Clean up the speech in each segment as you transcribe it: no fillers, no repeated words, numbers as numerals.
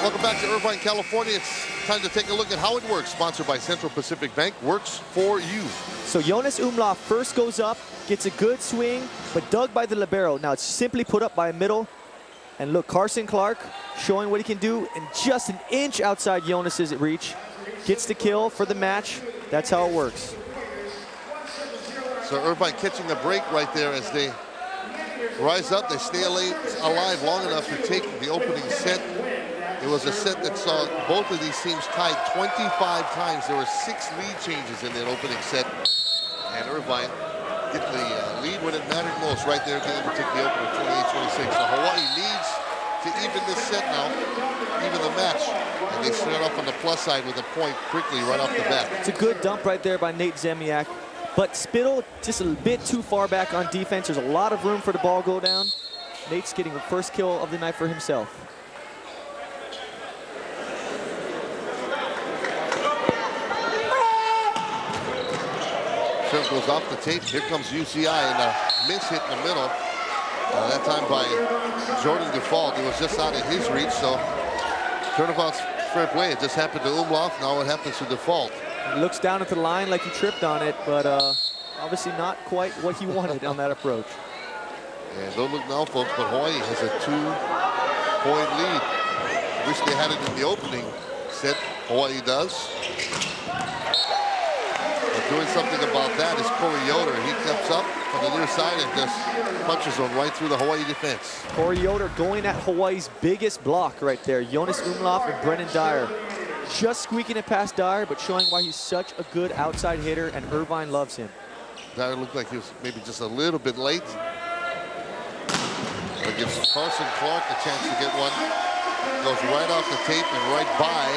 Welcome back to Irvine, California. It's time to take a look at how it works. Sponsored by Central Pacific Bank. Works for you. So Jonas Umlauf first goes up, gets a good swing, but dug by the libero. Now it's simply put up by a middle. And look, Carson Clark showing what he can do, and just an inch outside Jonas's reach. Gets the kill for the match. That's how it works. So Irvine catching a break right there as they rise up. They stay alive long enough to take the opening set. It was a set that saw both of these teams tied 25 times. There were 6 lead changes in that opening set. And Irvine get the lead when it mattered most right there, getting to take the opener 28-26. So Hawaii needs to even this set now, even the match. And they start off on the plus side with a point quickly right off the bat. It's a good dump right there by Nate Zemiak. But Spittle just a bit too far back on defense. There's a lot of room for the ball go down. Nate's getting the first kill of the night for himself. Serve goes off the tape. Here comes UCI, and a miss hit in the middle. That time by Jordan Default. It was just out of his reach, so turnabout's fair play. It just happened to Umlauf. Now it happens to Default. He looks down at the line like he tripped on it, but obviously not quite what he wanted on that approach. And don't look now, folks, but Hawaii has a 2-point lead. Wish they had it in the opening set. Hawaii does. But doing something about that is Corey Yoder. He steps up on the near side and just punches him right through the Hawaii defense. Corey Yoder going at Hawaii's biggest block right there. Jonas Umlauf and Brennan Dyer. Just squeaking it past Dyer, but showing why he's such a good outside hitter, and Irvine loves him. Dyer looked like he was maybe just a little bit late. It gives Carson Clark a chance to get one. Goes right off the tape and right by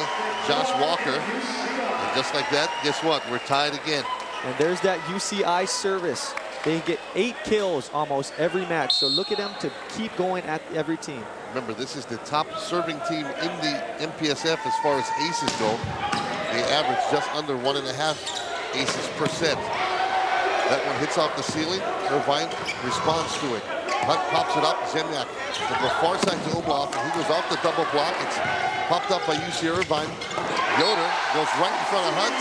Josh Walker. And just like that, guess what? We're tied again. And there's that UCI service. They get 8 kills almost every match. So look at them to keep going at every team. Remember, this is the top serving team in the MPSF as far as aces go. They average just under 1.5 aces per set. That one hits off the ceiling. Irvine responds to it. Hunt pops it up. Zemiak to the far side to Umlauf, and he goes off the double block. It's popped up by UC Irvine. Yoder goes right in front of Hunt,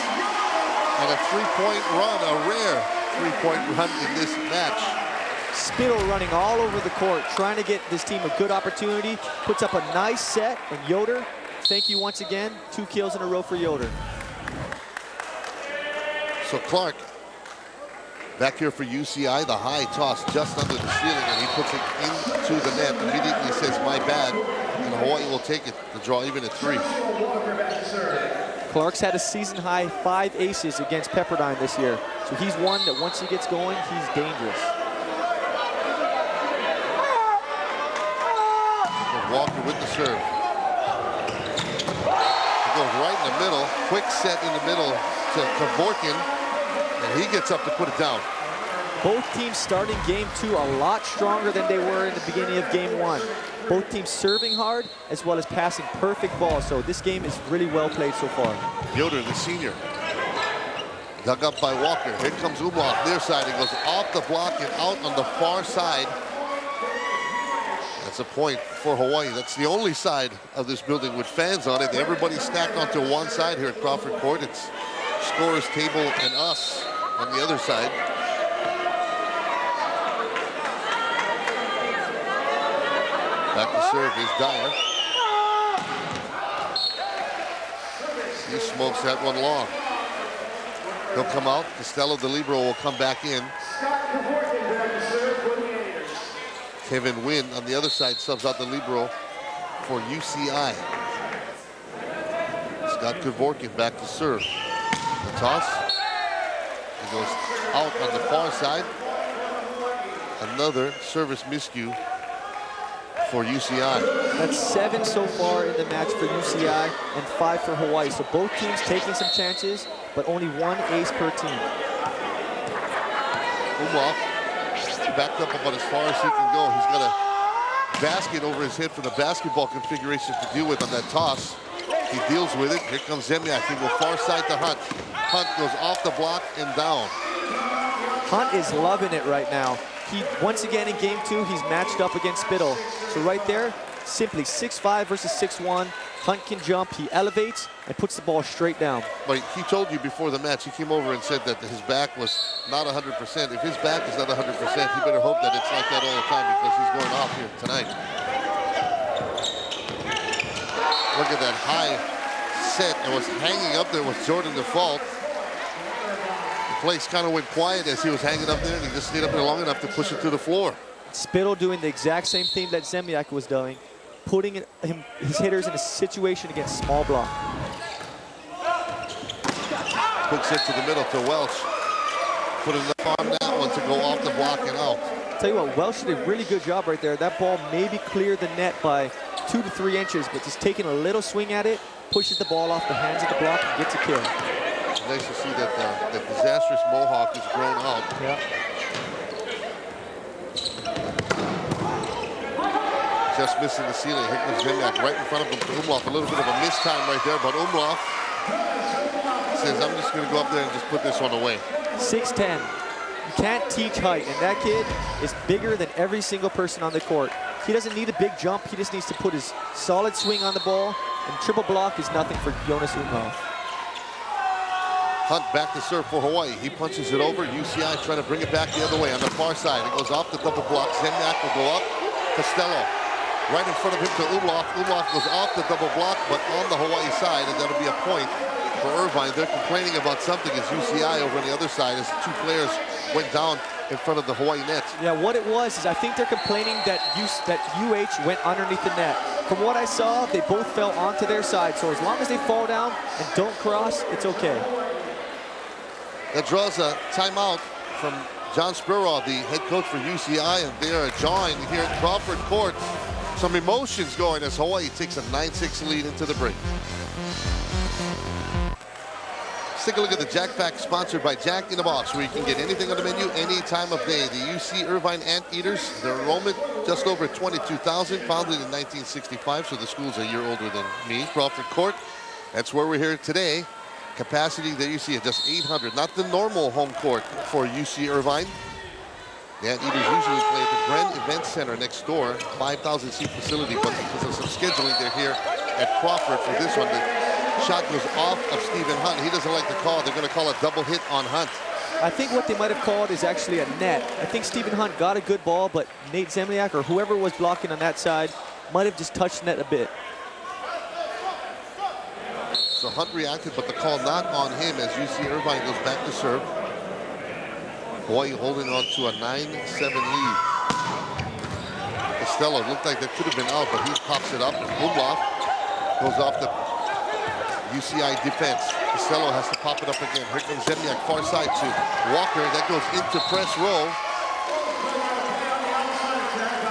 and a 3-point run, a rare 3-point run in this match. Spittle running all over the court, trying to get this team a good opportunity. Puts up a nice set, and Yoder, thank you once again. 2 kills in a row for Yoder. So Clark back here for UCI, the high toss just under the ceiling, and he puts it into the net. Immediately says, my bad, and Hawaii will take it to draw even at 3. Clark's had a season-high 5 aces against Pepperdine this year. So he's one that once he gets going, he's dangerous. Walker with the serve. He goes right in the middle. Quick set in the middle to Kevorkian, and he gets up to put it down. Both teams starting game 2 a lot stronger than they were in the beginning of game 1. Both teams serving hard as well as passing perfect balls. So this game is really well played so far. Yoder, the senior, dug up by Walker. Here comes Umlauf, near side. He goes off the block and out on the far side. That's a point for Hawaii. That's the only side of this building with fans on it. Everybody's stacked onto one side here at Crawford Court. It's scorers table and us on the other side. Back to serve is Dyer. He smokes that one long. He'll come out. Costello, the libero, will come back in. Kevin Wynn on the other side subs out the libero for UCI. Scott Kevorkian back to serve. The toss. He goes out on the far side. Another service miscue for UCI. That's 7 so far in the match for UCI and 5 for Hawaii. So both teams taking some chances, but only 1 ace per team. Umlauf backed up about as far as he can go. He's got a basket over his head for the basketball configuration to deal with on that toss. He deals with it. Here comes Zemiak. He will far side to Hunt. Hunt goes off the block and down. Hunt is loving it right now. He, once again in game 2, he's matched up against Spittle. So right there, simply 6'5" versus 6'1", Hunt can jump, he elevates, and puts the ball straight down. But he told you before the match, he came over and said that his back was not 100%. If his back is not 100%, he better hope that it's like that all the time because he's going off here tonight. Look at that high set. It was hanging up there with Jordan Default. The place kind of went quiet as he was hanging up there, and he just stayed up there long enough to push it to the floor. Spittle doing the exact same thing that Zemliak was doing, putting his hitters in a situation against small block. Quick set to the middle to Welch. Put enough on that one to go off the block and out. Tell you what, Welch did a really good job right there. That ball maybe cleared the net by 2 to 3 inches, but just taking a little swing at it, pushes the ball off the hands of the block and gets a kill. It's nice to see that the disastrous Mohawk is grown out. Yeah. Just missing the ceiling. Here comes Zemliak right in front of him to Umlauf. A little bit of a missed time right there, but Umlauf says, I'm just going to go up there and just put this one away. 6'10". You can't teach height, and that kid is bigger than every single person on the court. He doesn't need a big jump. He just needs to put his solid swing on the ball, and triple block is nothing for Jonas Umlauf. Hunt back to serve for Hawaii. He punches it over. UCI trying to bring it back the other way on the far side. It goes off the double block. Zemliak will go up. Costello right in front of him to Umlauf. Umlauf goes off the double block, but on the Hawaii side, and that'll be a point for Irvine. They're complaining about something as UCI over on the other side as 2 players went down in front of the Hawaii net. Yeah, what it was is I think they're complaining that UH went underneath the net. From what I saw, they both fell onto their side, so as long as they fall down and don't cross, it's okay. That draws a timeout from John Spiro, the head coach for UCI, and they are jawing here at Crawford Court. Some emotions going as Hawaii takes a 9-6 lead into the break. Let's take a look at the Jack Pack, sponsored by Jack in the Box, where you can get anything on the menu any time of day. The UC Irvine Anteaters, their enrollment just over 22,000, founded in 1965, so the school's a year older than me. Crawford Court, that's where we're here today. Capacity that you see at just 800, not the normal home court for UC Irvine. The Anteaters usually play at the Gren Event Center next door, 5,000 seat facility, but because of some scheduling, they're here at Crawford for this one. The shot goes off of Stephen Hunt. He doesn't like the call. They're going to call a double hit on Hunt. I think what they might have called is actually a net. I think Stephen Hunt got a good ball, but Nate Zemliak or whoever was blocking on that side might have just touched the net a bit. So Hunt reacted, but the call not on him as UC Irvine goes back to serve. Hawaii holding on to a 9-7 lead. Costello looked like that could have been out, but he pops it up. Umlauf goes off the UCI defense. Costello has to pop it up again. Here comes Zemliak, far side to Walker. That goes into press row.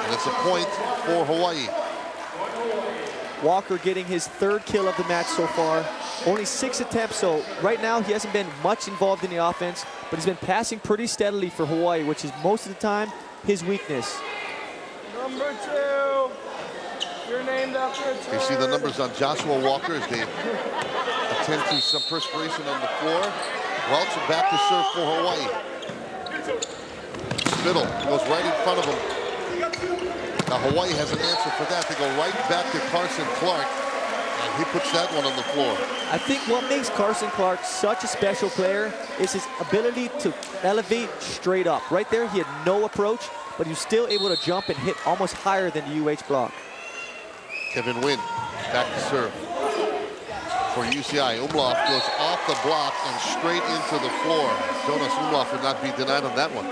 And it's a point for Hawaii. Walker getting his 3rd kill of the match so far. Only 6 attempts, so right now he hasn't been much involved in the offense, but he's been passing pretty steadily for Hawaii, which is most of the time his weakness. Number 2, you're named after a turn. You see the numbers on Joshua Walker as they attend to some perspiration on the floor. Welch back to serve for Hawaii. Spittle goes right in front of him. Now Hawaii has an answer for that. They go right back to Carson Clark, and he puts that one on the floor. I think what makes Carson Clark such a special player is his ability to elevate straight up. Right there, he had no approach, but he was still able to jump and hit almost higher than the UH block. Kevin Wynn back to serve for UCI. Umlauf goes off the block and straight into the floor. Jonas Umlauf would not be denied on that one.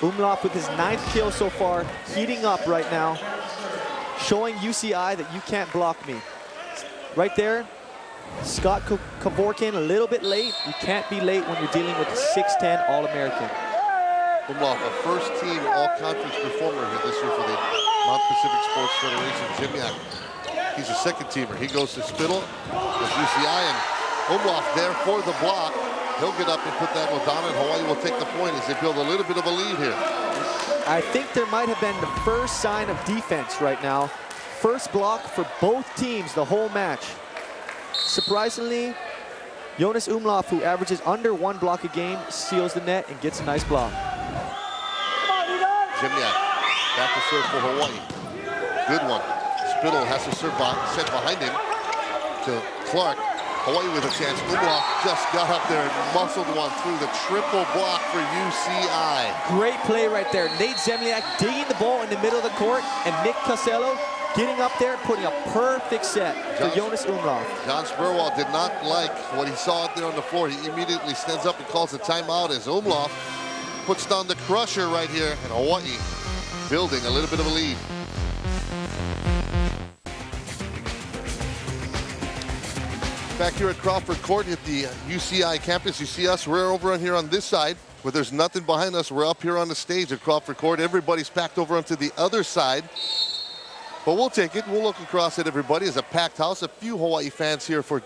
Umlauf with his 9th kill so far, heating up right now, showing UCI that you can't block me. Right there, Scott Kevorkian a little bit late. You can't be late when you're dealing with a 6'10" All-American. Umlauf, a first-team all-conference performer here this year for the Mount Pacific Sports Federation. Jimyak, he's a second-teamer. He goes to Spittle with UCI, and Umlauf there for the block. He'll get up and put that one down, and Hawaii will take the point as they build a little bit of a lead here. I think there might have been the first sign of defense right now. First block for both teams the whole match. Surprisingly, Jonas Umlauf, who averages under 1 block a game, seals the net and gets a nice block. Jimyak back to serve for Hawaii. Good one. Spittle has to serve set behind him. to Clark. Hawaii with a chance. Umlauf just got up there and muscled one through the triple block for UCI. Great play right there. Nate Zemliak digging the ball in the middle of the court, and Nick Costello getting up there, putting a perfect set for Jonas Umlauf. John Spurwall did not like what he saw out there on the floor. He immediately stands up and calls a timeout as Umlauf puts down the crusher right here, and Hawaii building a little bit of a lead. Back here at Crawford Court at the UCI campus, you see us, we're over on here on this side where there's nothing behind us. We're up here on the stage at Crawford Court. Everybody's packed over onto the other side. But we'll take it. We'll look across at everybody. It's a packed house. A few Hawaii fans here for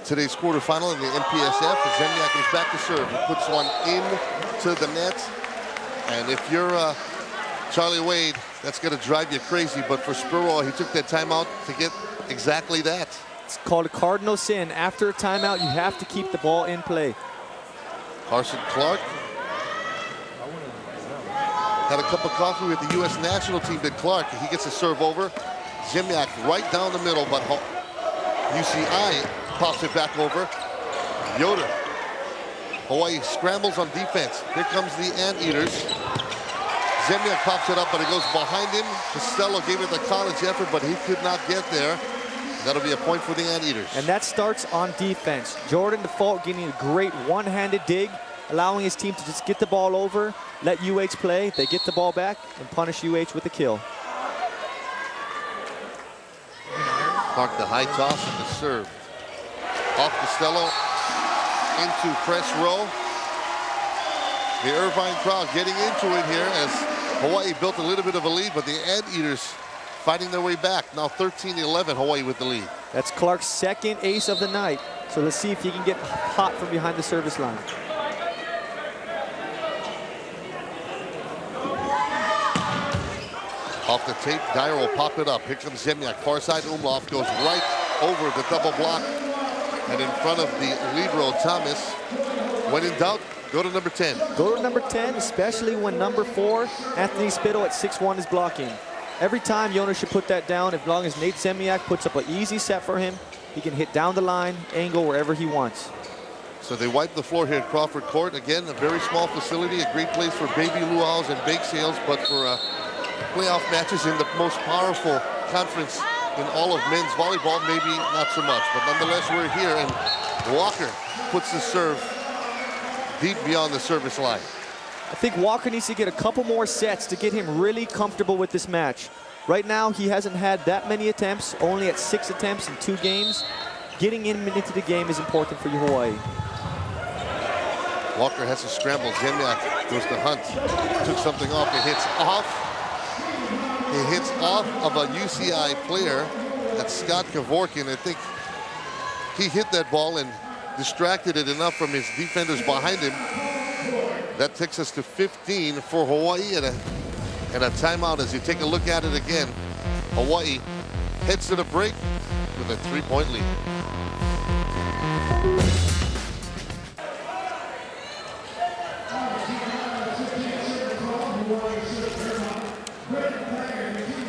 today's quarterfinal in the MPSF. Zemliak is back to serve. He puts one into the net. And if you're Charlie Wade, that's going to drive you crazy. But for Spurwall, he took that timeout to get exactly that. It's called a cardinal sin. After a timeout, you have to keep the ball in play. Carson Clark had a cup of coffee with the U.S. national team. Did Clark? He gets a serve over. Zemliak right down the middle, but UCI pops it back over. Yoder. Hawaii scrambles on defense. Here comes the Anteaters. Zemliak pops it up, but it goes behind him. Costello gave it the college effort, but he could not get there. That'll be a point for the Anteaters. And that starts on defense. Jordan Default getting a great one-handed dig, allowing his team to just get the ball over, let UH play. They get the ball back and punish UH with a kill. Clark the high toss and the serve. Off Costello into press row. The Irvine crowd getting into it here as Hawaii built a little bit of a lead, but the Anteaters fighting their way back. Now 13-11, Hawaii with the lead. That's Clark's second ace of the night. So let's see if he can get hot from behind the service line. Off the tape, Dyer will pop it up. Here comes Zemliak, far side. Umlauf goes right over the double block and in front of the lead row, Thomas. When in doubt, go to number 10. Go to number 10, especially when number 4, Anthony Spittle at 6'1", is blocking. Every time, Jonas should put that down. As long as Nate Zemliak puts up an easy set for him, he can hit down the line, angle wherever he wants. So they wipe the floor here at Crawford Court. Again, a very small facility, a great place for baby luau's and bake sales, but for playoff matches in the most powerful conference in all of men's volleyball, maybe not so much. But nonetheless, we're here, and Walker puts the serve deep beyond the service line. I think Walker needs to get a couple more sets to get him really comfortable with this match. Right now, he hasn't had that many attempts, only at 6 attempts in 2 games. Getting him into the game is important for Hawaii. Walker has to scramble. Zemliak goes to Hunt. Took something off. It hits off. It hits off of a UCI player. That's Scott Kevorkian. I think he hit that ball and distracted it enough from his defenders behind him. That takes us to 15 for Hawaii and a timeout as you take a look at it again. Hawaii heads to the break with a 3-point lead.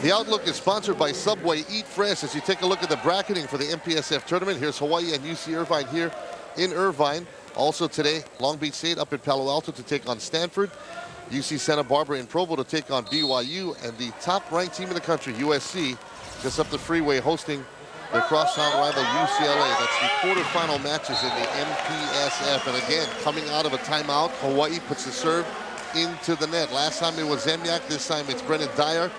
The Outlook is sponsored by Subway. Eat fresh as you take a look at the bracketing for the MPSF tournament. Here's Hawaii and UC Irvine here in Irvine. Also today, Long Beach State up in Palo Alto to take on Stanford. UC Santa Barbara in Provo to take on BYU. And the top-ranked team in the country, USC, just up the freeway hosting their crosstown rival UCLA. That's the quarterfinal matches in the MPSF. And again, coming out of a timeout, Hawaii puts the serve into the net. Last time it was Zemliak, this time it's Brennan Dyer.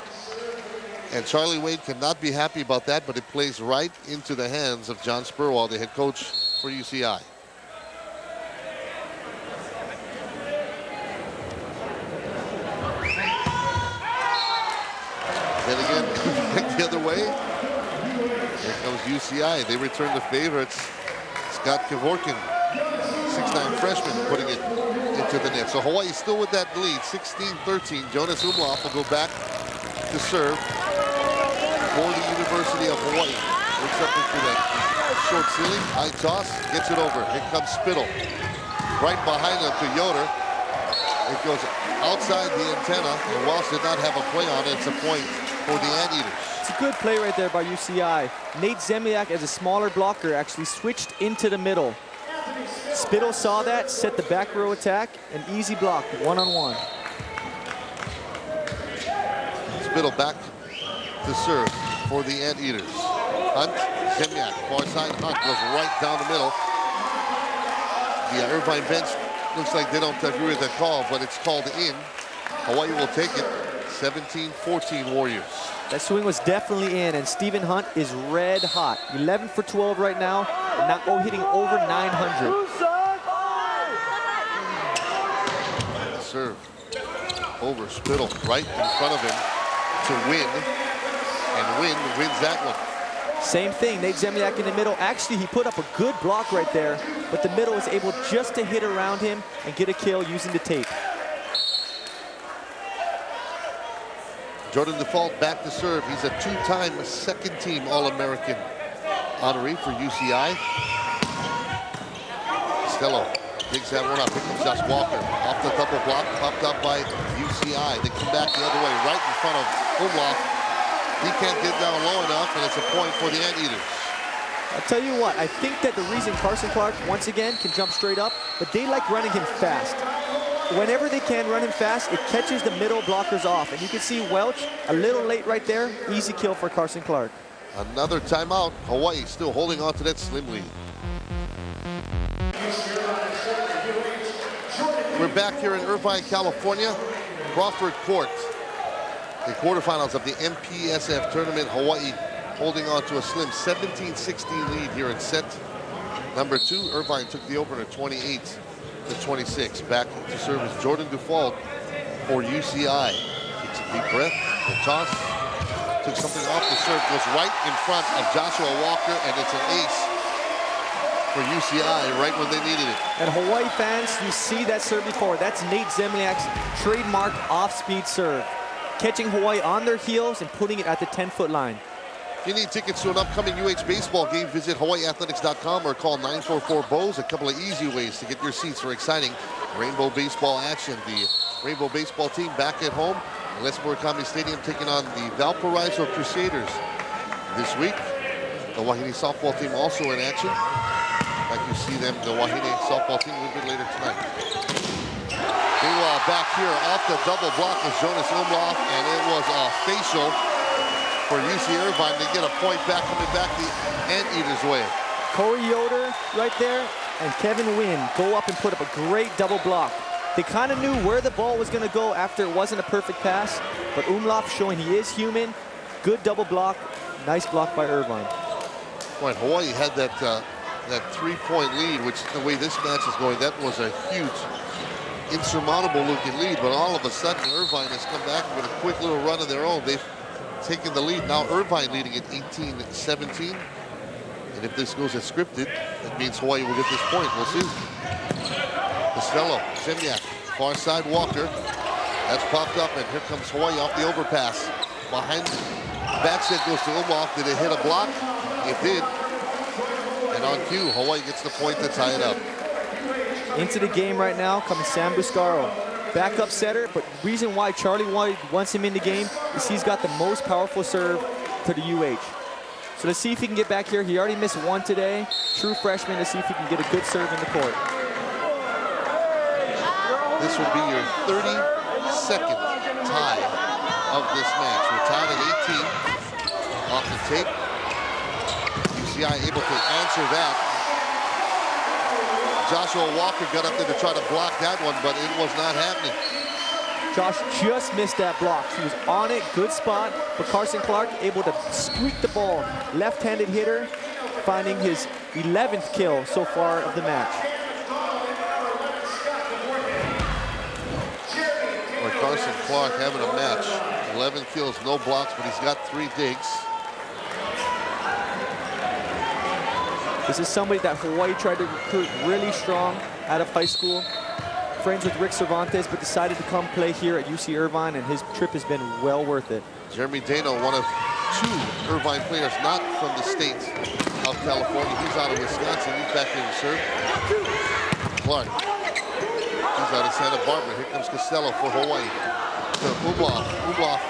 And Charlie Wade cannot be happy about that, but it plays right into the hands of John Spurwall, the head coach for UCI. Then again, back the other way. Here comes UCI. They return the favorites. Scott Kevorkian, 6'9" freshman, putting it into the net. So Hawaii still with that lead, 16-13. Jonas Umlauf will go back to serve for the University of Hawaii. Looks up into that short ceiling, high toss, gets it over. Here comes Spittle. Right behind him to Yoder. It goes outside the antenna, and Wells did not have a play on it. It's a point for the Anteaters. It's a good play right there by UCI. Nate Zemliak, as a smaller blocker, actually switched into the middle. Spittle saw that, set the back row attack, an easy block, one-on-one. Spittle back to serve for the Anteaters. Hunt, Zemliak, far side. Hunt goes right down the middle. The Irvine bench looks like they don't agree with that call, but it's called in. Hawaii will take it. 17-14 Warriors. That swing was definitely in, and Stephen Hunt is red hot. 11 for 12 right now, hitting over 900. Serve over Spittle, right in front of him to win, and wins that one. Same thing, Nate Zemliak in the middle. Actually, he put up a good block right there, but the middle was able just to hit around him and get a kill using the tape. Jordan Default back to serve. He's a two-time second-team All-American honoree for UCI. Costello digs that one up. Here comes Josh Walker. Off the double block, popped up by UCI. They come back the other way, right in front of Umlauf. He can't get down low enough, and it's a point for the Anteaters. I'll tell you what, I think that the reason Carson Clark, once again, can jump straight up, but they like running him fast. Whenever they can run him fast, it catches the middle blockers off. And you can see Welch a little late right there. Easy kill for Carson Clark. Another timeout. Hawaii still holding on to that slim lead. We're back here in Irvine, California. Crawford Court. The quarterfinals of the MPSF tournament. Hawaii holding on to a slim 17-16 lead here in set number 2. Irvine took the opener 28-26. Back to service Jordan Default for UCI. Takes a deep breath, the toss, took something off the serve, goes right in front of Joshua Walker, and it's an ace for UCI right when they needed it. And Hawaii fans, you see that serve before. That's Nate Zemliak's trademark off-speed serve. Catching Hawaii on their heels and putting it at the 10-foot line. If you need tickets to an upcoming UH baseball game, visit hawaiiathletics.com or call 944-BOWS. A couple of easy ways to get your seats for exciting rainbow baseball action. The rainbow baseball team back at home at Les Murakami Stadium taking on the Valparaiso Crusaders this week. The Wahine softball team also in action. Like you see them, the Wahine softball team a little bit later tonight. Meanwhile, back here off the double block was Jonas Umlauf, and it was a facial for UC Irvine. They get a point back, coming back the Anteaters way. Corey Yoder right there and Kevin Wynn go up and put up a great double block. They kind of knew where the ball was going to go after it wasn't a perfect pass, but Umlauf showing he is human. Good double block. Nice block by Irvine. Boy, Hawaii had that three-point lead, which the way this match is going, that was a huge, insurmountable looking lead, but all of a sudden Irvine has come back with a quick little run of their own. They've taking the lead. Now Irvine leading at 18-17. And if this goes as scripted, that means Hawaii will get this point. We'll see. Costello, Zemliak, far side Walker. That's popped up, and here comes Hawaii off the overpass. Behind back set goes to Umlauf. Did it hit a block? It did. And on cue, Hawaii gets the point to tie it up. Into the game right now comes Sam Buscaro. Backup setter, but reason why Charlie White wants him in the game is he's got the most powerful serve to the UH. So let's see if he can get back here. He already missed one today. True freshman. Let's see if he can get a good serve in the court. This will be your 32nd tie of this match. We're tied at 18 off the tape. UCI able to answer that. Joshua Walker got up there to try to block that one, but it was not happening. Josh just missed that block. He was on it, good spot, but Carson Clark able to squeak the ball. Left-handed hitter, finding his 11th kill so far of the match. Or Carson Clark having a match. 11 kills, no blocks, but he's got 3 digs. This is somebody that Hawaii tried to recruit really strong out of high school. Friends with Rick Cervantes, but decided to come play here at UC Irvine, and his trip has been well worth it. Jeremy Dano, one of 2 Irvine players not from the state of California. He's out of Wisconsin. He's back here to serve. Clark. He's out of Santa Barbara. Here comes Costello for Hawaii. To Umlauf. Umlauf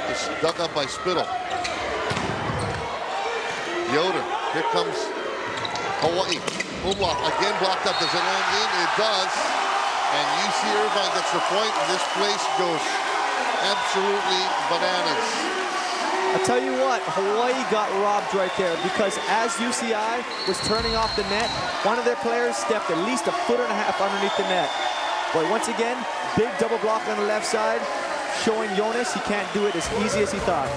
It's dug up by Spittle. Yoder, here comes Hawai'i. Umlauf again blocked up. Does it land in? It does. And UC Irvine gets the point, and this place goes absolutely bananas. I tell you what, Hawaii got robbed right there because as UCI was turning off the net, one of their players stepped at least 1.5 feet underneath the net. But once again, big double block on the left side, showing Jonas he can't do it as easy as he thought.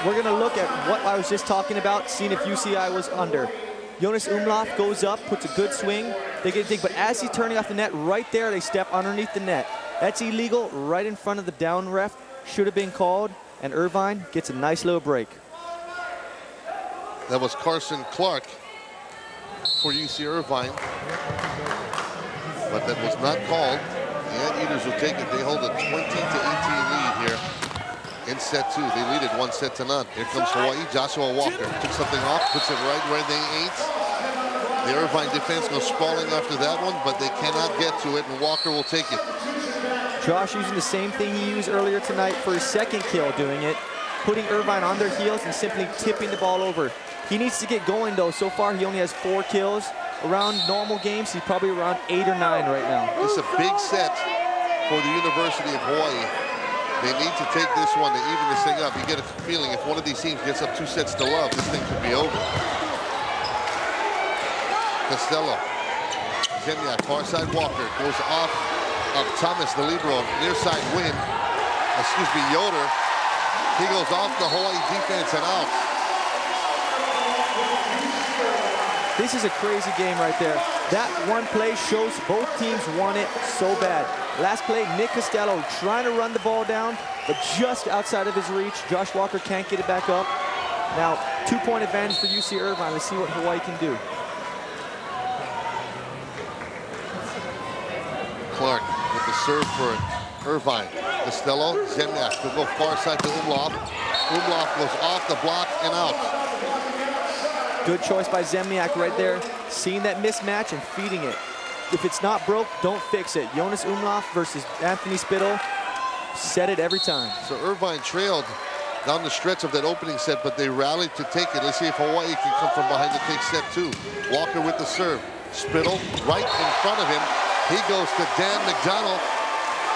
We're gonna look at what I was just talking about, seeing if UCI was under. Jonas Umlauf goes up, puts a good swing. They get a dig, but as he's turning off the net, right there, they step underneath the net. That's illegal, right in front of the down ref. Should have been called, and Irvine gets a nice little break. That was Carson Clark for UC Irvine, but that was not called. The Anteaters will take it. They hold a 20-18 lead here in set 2. They lead it 1-0. Here comes Hawaii. Joshua Walker took something off, puts it right where they ain't. The Irvine defense goes sprawling after that one, but they cannot get to it, and Walker will take it. Josh using the same thing he used earlier tonight for his second kill, doing it, putting Irvine on their heels and simply tipping the ball over. He needs to get going though. So far he only has 4 kills. Around normal games, he's probably around 8 or 9 right now. It's a big set for the University of Hawaii. They need to take this one to even this thing up. You get a feeling if one of these teams gets up 2 sets to love, this thing could be over. Costello, Zemniak, far side Walker, goes off of Thomas, the libero, near side win. Excuse me, Yoder. He goes off the Hawaii defense and out. This is a crazy game right there. That one play shows both teams want it so bad. Last play, Nick Costello trying to run the ball down, but just outside of his reach. Josh Walker can't get it back up. Now, 2-point advantage for UC Irvine. Let's see what Hawaii can do. Clark with the serve for Irvine. Costello, Zemniak will go far side to Umlauf. Umlauf goes off the block and out. Good choice by Zemniak right there, seeing that mismatch and feeding it. If it's not broke, don't fix it. Jonas Umlauf versus Anthony Spittle, set it every time. So Irvine trailed down the stretch of that opening set, but they rallied to take it. Let's see if Hawaii can come from behind to take set 2. Walker with the serve. Spittle right in front of him. He goes to Dan McDonald,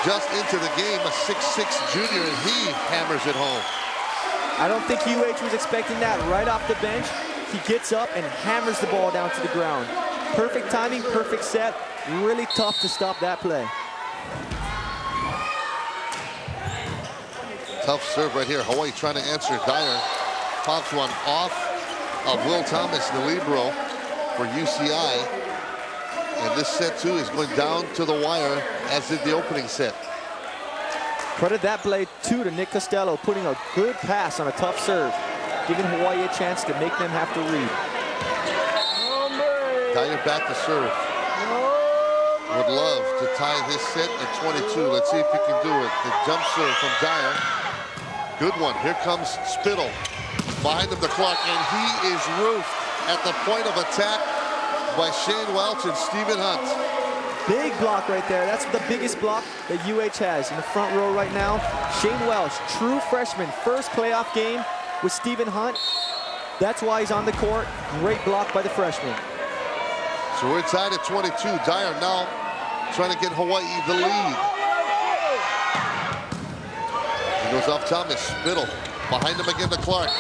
just into the game, a 6'6" junior, and he hammers it home. I don't think UH was expecting that. Right off the bench, he gets up and hammers the ball down to the ground. Perfect timing, perfect set. Really tough to stop that play. Tough serve right here. Hawaii trying to answer. Dyer pops one off of Will Thomas, the libero for UCI. And this set 2 is going down to the wire, as did the opening set. Credit that play too to Nick Costello, putting a good pass on a tough serve, giving Hawaii a chance to make them have to read. Dyer back to serve. Would love to tie this set at 22. Let's see if he can do it. The jump serve from Dyer. Good one. Here comes Spittle. Behind him to Clark, and he is roofed at the point of attack by Shane Welch and Stephen Hunt. Big block right there. That's the biggest block that UH has in the front row right now. Shane Welch, true freshman, first playoff game with Stephen Hunt. That's why he's on the court. Great block by the freshman. So we're tied at 22. Dyer now trying to get Hawaii the lead. He goes off Thomas. Spittle behind him again to Clark.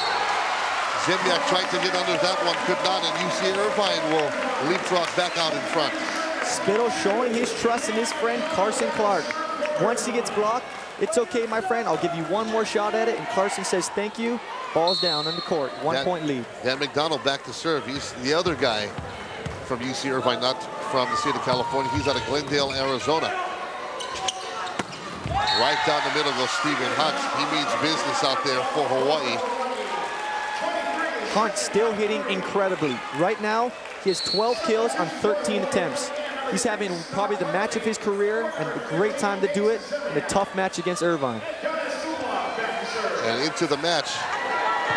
Zemniak tried to get under that one, could not, and UC Irvine will leapfrog back out in front. Spittle showing his trust in his friend Carson Clark. Once he gets blocked, it's okay, my friend, I'll give you one more shot at it, and Carson says thank you. Ball's down on the court, 1-point lead. Dan McDonald back to serve. He's the other guy from UC Irvine, not from the state of California. He's out of Glendale, Arizona. Right down the middle goes Stephen Hunt. He means business out there for Hawaii. Hunt still hitting incredibly. Right now, he has 12 kills on 13 attempts. He's having probably the match of his career and a great time to do it in a tough match against Irvine. And into the match,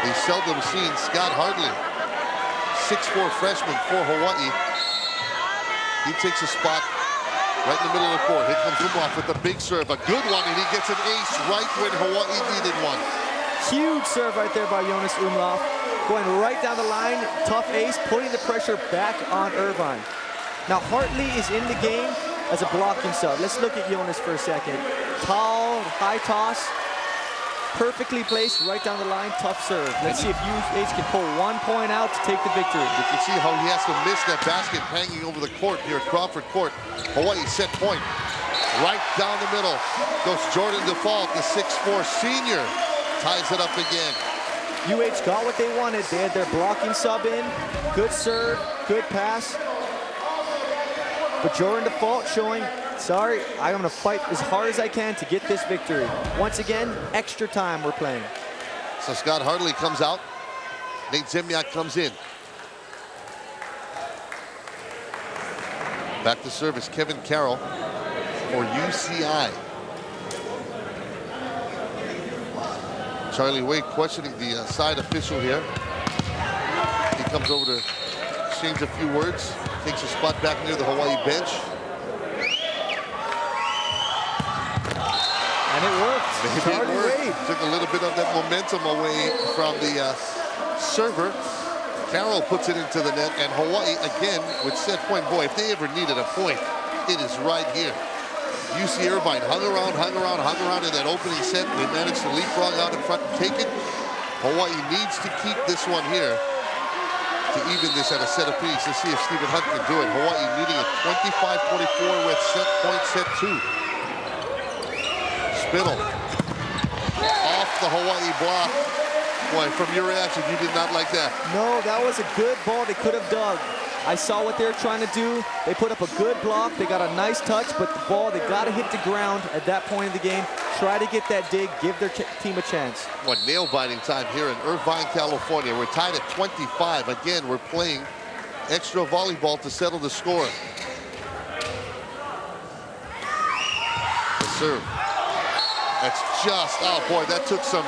the seldom seen Scott Hartley, 6'4" freshman for Hawaii. He takes a spot Right in the middle of the court. Here comes Umlauf with the big serve. A good one, and he gets an ace right when Hawaii needed one. Huge serve right there by Jonas Umlauf. Going right down the line. Tough ace, putting the pressure back on Irvine. Now, Hartley is in the game as a blocking sub. Let's look at Jonas for a second. Tall, high toss. Perfectly placed right down the line. Tough serve. Let's see if UH can pull 1 point out to take the victory. You can see how he has to miss that basket hanging over the court here at Crawford Court. Hawaii set point. Right down the middle goes Jordan Default, the 6'4" senior. Ties it up again. UH got what they wanted. They had their blocking sub in. Good serve, good pass. But Jordan Default showing, sorry, I'm gonna fight as hard as I can to get this victory. Once again, extra time we're playing. So Scott Hartley comes out. Nate Zemniak comes in. Back to service, Kevin Carroll for UCI. Charlie Wade questioning the side official here. He comes over to exchange a few words. Takes a spot back near the Hawaii bench. And it worked. Maybe Charlie it worked. Wade. Took a little bit of that momentum away from the server. Carroll puts it into the net, and Hawaii again with set point. Boy, if they ever needed a point, it is right here. UC Irvine hung around in that opening set. They managed to leapfrog out in front and take it. Hawaii needs to keep this one here to even this at a set apiece. Let's see if Stephen Hunt can do it. Hawaii needing a 25-24 with set point, set 2. Spittle off the Hawaii block. Boy, from your reaction, you did not like that. No, that was a good ball they could have dug. I saw what they were trying to do. They put up a good block. They got a nice touch, but the ball, they got to hit the ground at that point in the game. Try to get that dig, give their team a chance. What nail-biting time here in Irvine, California. We're tied at 25. Again, we're playing extra volleyball to settle the score. The serve. That's just out. Boy, that took some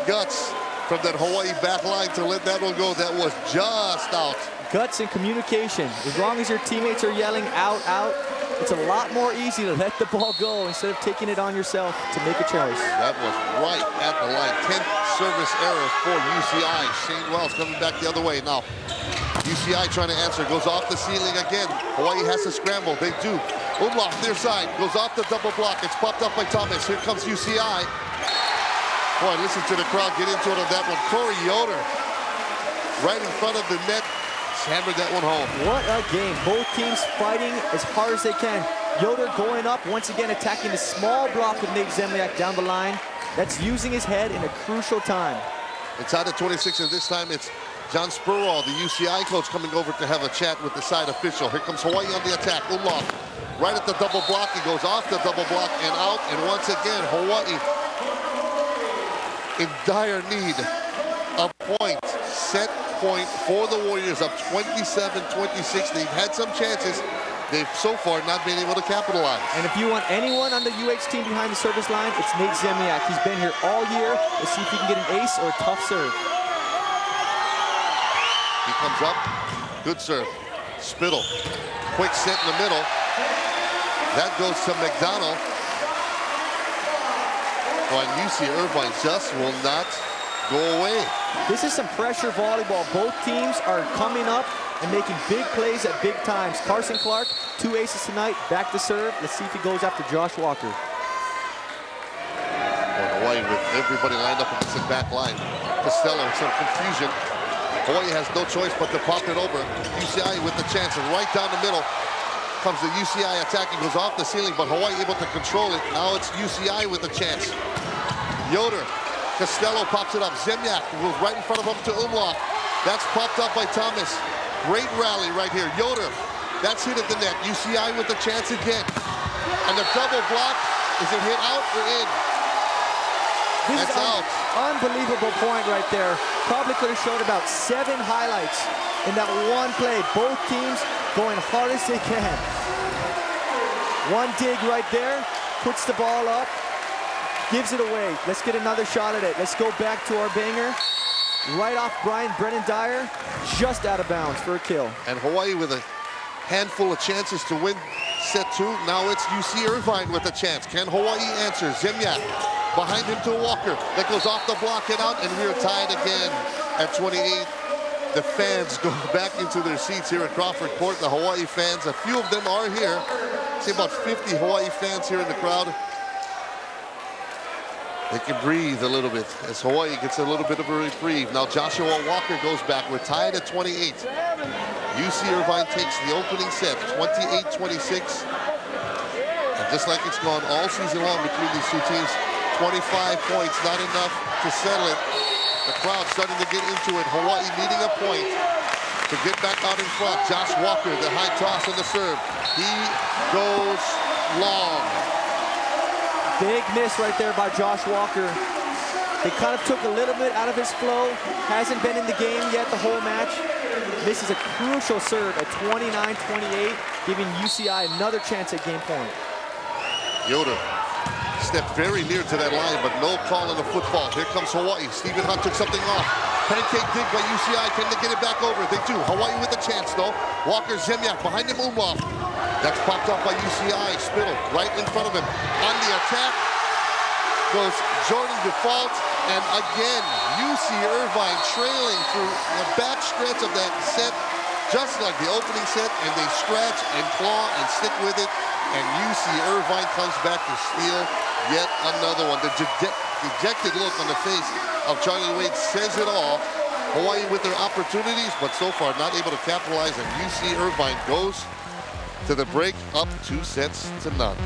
guts from that Hawaii back line to let that one go. That was just out. Guts and communication. As long as your teammates are yelling out, out, it's a lot more easy to let the ball go instead of taking it on yourself to make a choice. That was right at the line. 10th service error for UCI. Shane Wells coming back the other way now. UCI trying to answer, goes off the ceiling again. Hawaii has to scramble, they do. Umlauf, their side, goes off the double block. It's popped up by Thomas. Here comes UCI. Boy, listen to the crowd get into it on that one. Corey Yoder, right in front of the net, hammered that one home. What a game. Both teams fighting as hard as they can. Yoder going up, once again attacking the small block of Nate Zemniak down the line. That's using his head in a crucial time. Inside the 26, and this time it's John Spurwall, the UCI coach, coming over to have a chat with the side official. Here comes Hawaii on the attack. Umlauf, right at the double block. He goes off the double block and out. And once again, Hawaii in dire need of point. Set point for the Warriors up 27-26. They've had some chances. They've so far not been able to capitalize. And if you want anyone on the UH team behind the service line, it's Nate Zemniak. He's been here all year. Let's see if he can get an ace or a tough serve. He comes up, good serve. Spittle, quick set in the middle. That goes to McDonald. On UC Irvine just will not go away. This is some pressure volleyball. Both teams are coming up and making big plays at big times. Carson Clark, 2 aces tonight, back to serve. Let's see if he goes after Josh Walker. Well, Hawaii with everybody lined up against the back line. Costello, some confusion. Hawaii has no choice but to pop it over. UCI with the chance, and right down the middle comes the UCI attacking, goes off the ceiling, but Hawaii able to control it. Now it's UCI with a chance. Yoder, Costello pops it up. Zemniak goes right in front of him to Umlauf. That's popped up by Thomas. Great rally right here. Yoder, that's hit at the net. UCI with the chance again. And the double block, is it hit out or in? That's out. Unbelievable point right there. Probably could have showed about 7 highlights in that one play. Both teams going hard as they can. One dig right there, puts the ball up, gives it away. Let's get another shot at it. Let's go back to our banger. Right off Brennan Dyer, just out of bounds for a kill. And Hawaii with a handful of chances to win set two. Now it's UC Irvine with a chance. Can Hawaii answer? Zemyak behind him to Walker. That goes off the block and out, and we're tied again at 28. The fans go back into their seats here at Crawford Court. The Hawaii fans, a few of them are here. See about 50 Hawaii fans here in the crowd. They can breathe a little bit as Hawaii gets a little bit of a reprieve. Now Joshua Walker goes back. We're tied at 28. UC Irvine takes the opening set, 28-26. And just like it's gone all season long between these two teams, 25 points, not enough to settle it. The crowd starting to get into it. Hawaii needing a point to get back out in front. Josh Walker, the high toss and the serve. He goes long. Big miss right there by Josh Walker. It kind of took a little bit out of his flow. Hasn't been in the game yet the whole match. This is a crucial serve at 29-28, giving UCI another chance at game point. Yoder stepped very near to that line, but no call on the football. Here comes Hawaii. Stephen Hunt took something off. Pancake dig by UCI. Can they get it back over? They do. Hawaii with a chance, though. Walker Zemyak behind him, Umlauf. That's popped off by UCI. Spittle right in front of him. On the attack goes Jordan Default. And again, UC Irvine trailing through the back stretch of that set, just like the opening set, and they scratch and claw and stick with it. And UC Irvine comes back to steal yet another one. The dejected look on the face of Charlie Wade says it all. Hawaii with their opportunities, but so far not able to capitalize, and UC Irvine goes to the break up 2-0.